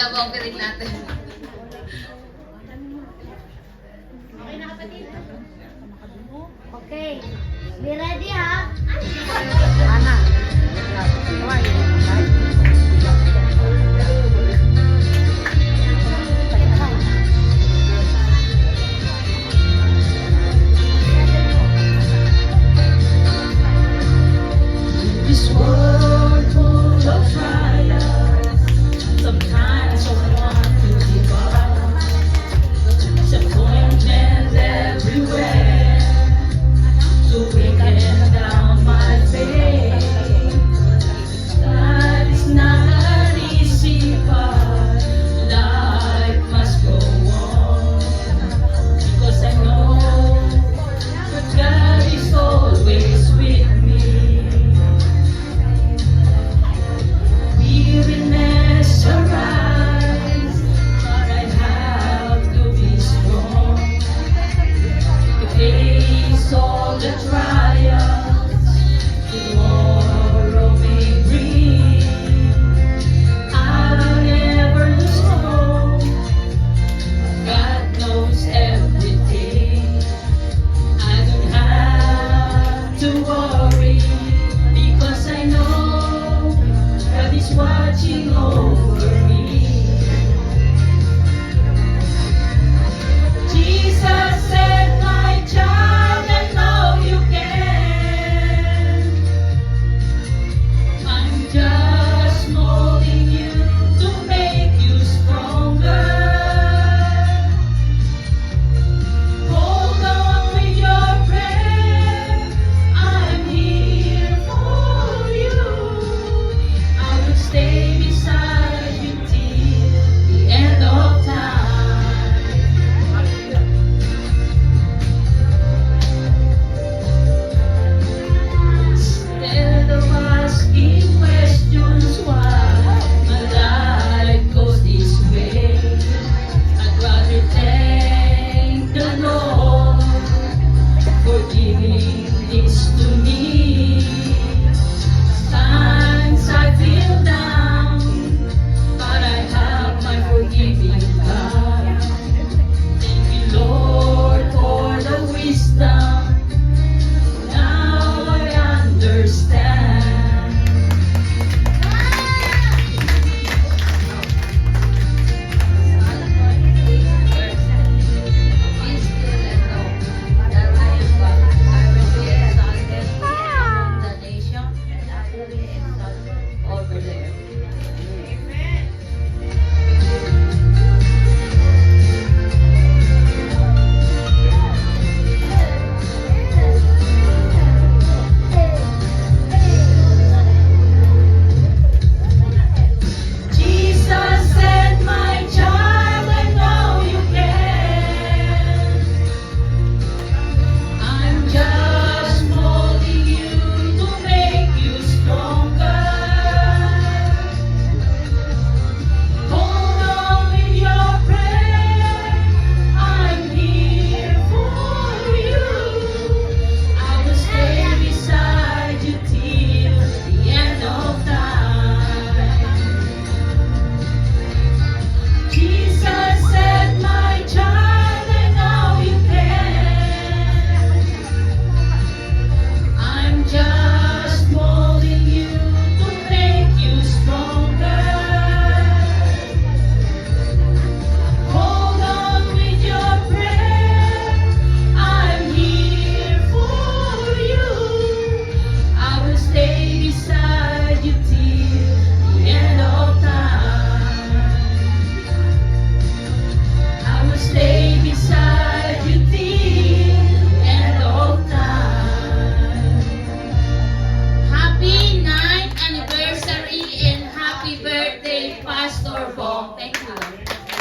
love offering natin. Okay na kapatid? Okay. Be ready ha? Ana. This world full of trials, sometimes I want to give up. Disappointment everywhere, so breaking down my faith. That is not an easy part. Life must go on, because I know that God is always with me. Weariness arise, but I have to be strong to face all the trials tomorrow may bring. I'll never lose hope. God knows everything. I don't have to worry, because I know God is watching over